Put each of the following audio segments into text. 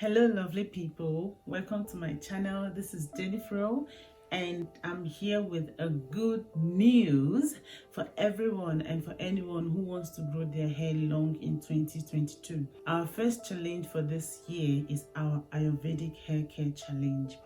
Hello lovely people, welcome to my channel. This is Jennifer and I'm here with a good news for everyone and for anyone who wants to grow their hair long in 2022. Our first challenge for this year is our Ayurvedic Hair Care Challenge.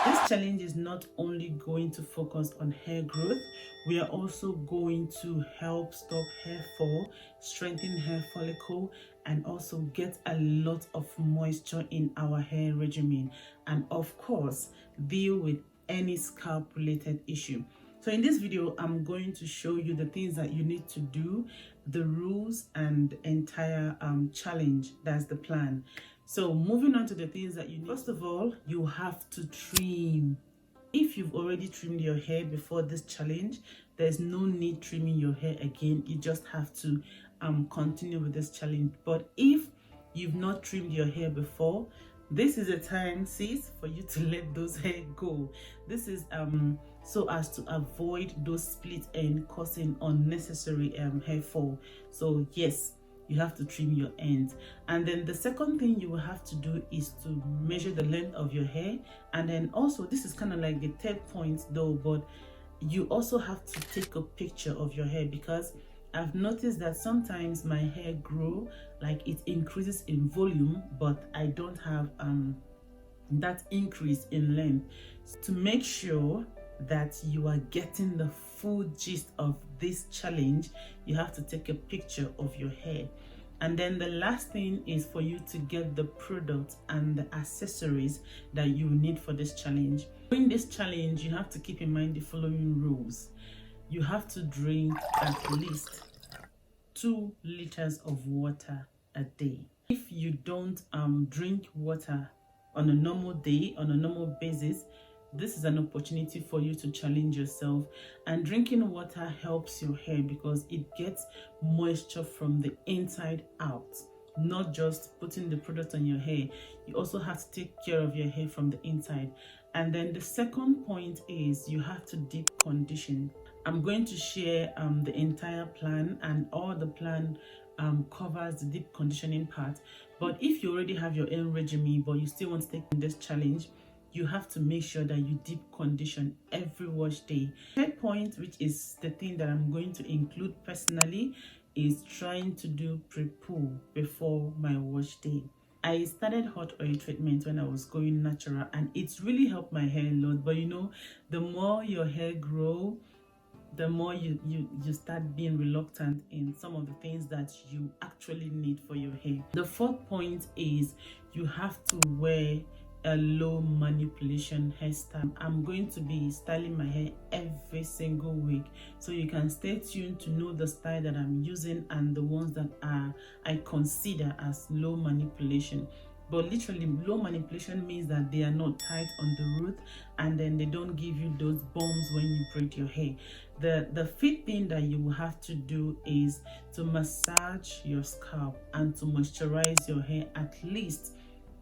This challenge is not only going to focus on hair growth, we are also going to help stop hair fall, strengthen hair follicle, and also get a lot of moisture in our hair regimen, and of course deal with any scalp related issue. So in this video, I'm going to show you the things that you need to do, the rules and the entire challenge. That's the plan. So moving on to the things that you need. First of all, you have to trim. If you've already trimmed your hair before this challenge, there's no need trimming your hair again. You just have to continue with this challenge. But if you've not trimmed your hair before, this is a time, sis, for you to let those hair go. This is so as to avoid those split ends causing unnecessary hair fall. So yes, you have to trim your ends. And then the second thing you will have to do is to measure the length of your hair. And then also, this is kind of like the third point though, but you also have to take a picture of your hair, because I've noticed that sometimes my hair grow, like it increases in volume, but I don't have that increase in length. To make sure that you are getting the full gist of this challenge, you have to take a picture of your hair. And then the last thing is for you to get the products and the accessories that you need for this challenge. During this challenge, you have to keep in mind the following rules. You have to drink at least 2 liters of water a day. If you don't drink water on a normal day, on a normal basis, this is an opportunity for you to challenge yourself. And drinking water helps your hair because it gets moisture from the inside out, not just putting the product on your hair. You also have to take care of your hair from the inside. And then the second point is you have to deep condition. I'm going to share the entire plan, and all the plan covers the deep conditioning part. But if you already have your own regimen but you still want to take this challenge, you have to make sure that you deep condition every wash day. Third point, which is the thing that I'm going to include personally, is trying to do Prepoo before my wash day. I started hot oil treatment when I was going natural, and it's really helped my hair a lot. But you know, the more your hair grow, the more you start being reluctant in some of the things that you actually need for your hair. The fourth point is you have to wear a low manipulation hairstyle. I'm going to be styling my hair every single week, so you can stay tuned to know the style that I'm using and the ones that I consider as low manipulation. But literally, low manipulation means that they are not tight on the root, and then they don't give you those bumps when you braid your hair. The fifth thing that you will have to do is to massage your scalp and to moisturize your hair at least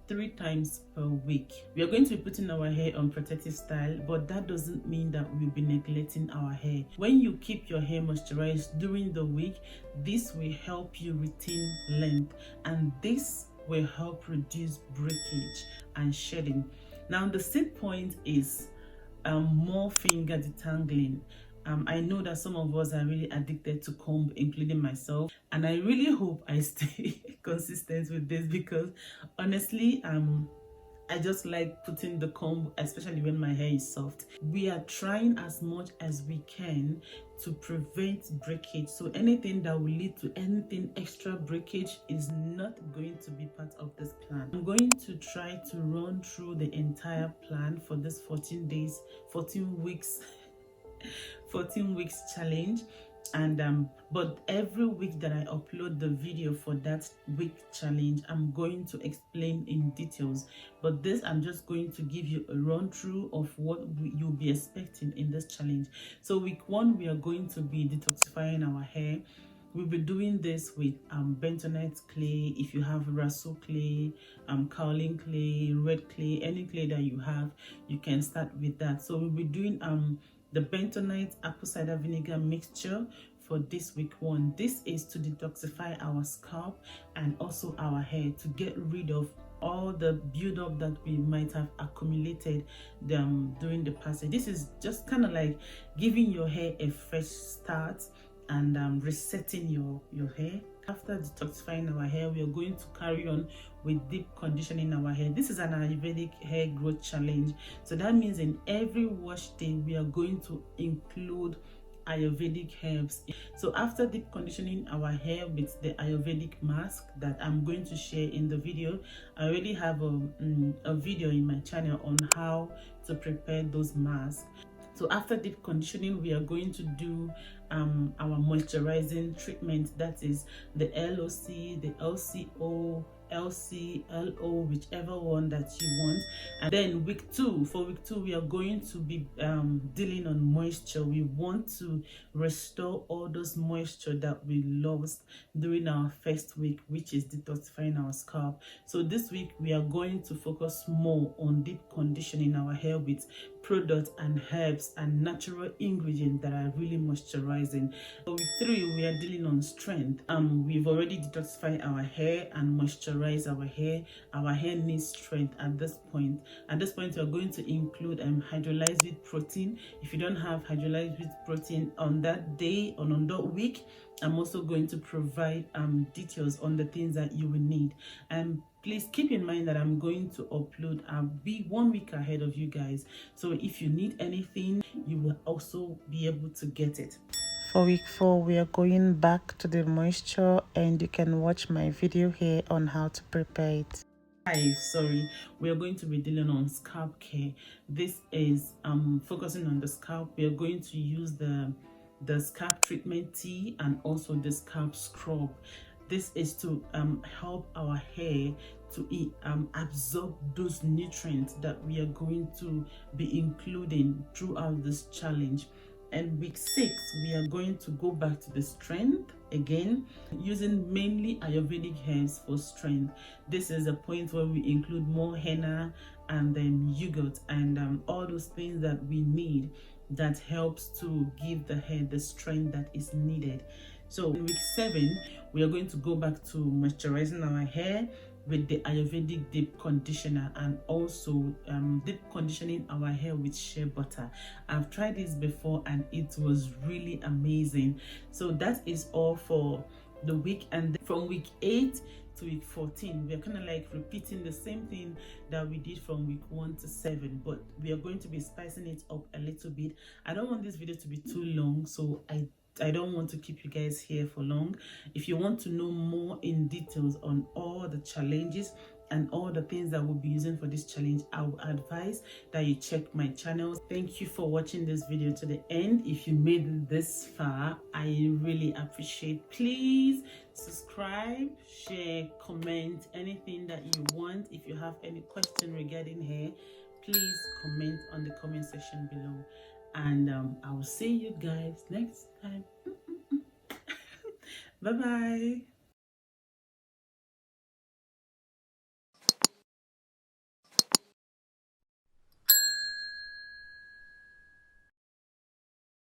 3 times per week. We are going to be putting our hair on protective style, but that doesn't mean that we'll be neglecting our hair. When you keep your hair moisturized during the week, this will help you retain length, and this will help reduce breakage and shedding. Now the sixth point is more finger detangling. I know that some of us are really addicted to comb, including myself, and I really hope I stay consistent with this, because honestly, I just like putting the comb, especially when my hair is soft. We are trying as much as we can to prevent breakage, so anything that will lead to anything extra breakage is not going to be part of this plan. I'm going to try to run through the entire plan for this 14 weeks challenge, and but every week that I upload the video for that week challenge, I'm going to explain in details. But this, I'm just going to give you a run through of what you'll be expecting in this challenge. So week 1, we are going to be detoxifying our hair. We'll be doing this with bentonite clay. If you have raso clay, kaolin clay, red clay, any clay that you have, you can start with that. So we'll be doing the bentonite apple cider vinegar mixture for this week 1. This is to detoxify our scalp and also our hair, to get rid of all the build up that we might have accumulated during the passage. This is just kind of like giving your hair a fresh start and resetting your hair. After detoxifying our hair, we are going to carry on with deep conditioning our hair. This is an Ayurvedic hair growth challenge, so that means in every wash day we are going to include Ayurvedic herbs. So after deep conditioning our hair with the Ayurvedic mask that I'm going to share in the video, I already have a video in my channel on how to prepare those masks. So after deep conditioning, we are going to do our moisturizing treatment, that is the LOC, the LCO, LC, LO, whichever one that you want. And then for week two, we are going to be dealing on moisture. We want to restore all those moisture that we lost during our first week, which is detoxifying our scalp. So this week we are going to focus more on deep conditioning our hair with products and herbs and natural ingredients that are really moisturizing. For week 3, we are dealing on strength. We've already detoxified our hair and moisturized our hair. Our hair needs strength at this point. At this point, we are going to include hydrolyzed wheat protein. If you don't have hydrolyzed wheat protein on that day or on that week, I'm also going to provide details on the things that you will need. And please keep in mind that I'm going to upload, I'll be 1 week ahead of you guys. So if you need anything, you will also be able to get it. For week 4, we are going back to the moisture, and you can watch my video here on how to prepare it. We are going to be dealing on scalp care. This is focusing on the scalp. We are going to use the scalp treatment tea and also the scalp scrub. This is to help our hair to absorb those nutrients that we are going to be including throughout this challenge. And week 6, we are going to go back to the strength again, using mainly Ayurvedic herbs for strength. This is a point where we include more henna and then yogurt and all those things that we need that helps to give the hair the strength that is needed. So in week 7, we are going to go back to moisturizing our hair with the Ayurvedic deep conditioner and also deep conditioning our hair with shea butter. I've tried this before and it was really amazing. So that is all for the week, and from week 8 to week 14, we're kind of like repeating the same thing that we did from week 1 to 7, but we are going to be spicing it up a little bit. I don't want this video to be too long, so I don't want to keep you guys here for long. If you want to know more in details on all the challenges and all the things that we'll be using for this challenge, I would advise that you check my channel. Thank you for watching this video to the end. If you made it this far, I really appreciate. Please subscribe, share, comment, anything that you want. If you have any question regarding hair, please comment on the comment section below. And I will see you guys next time. Bye bye.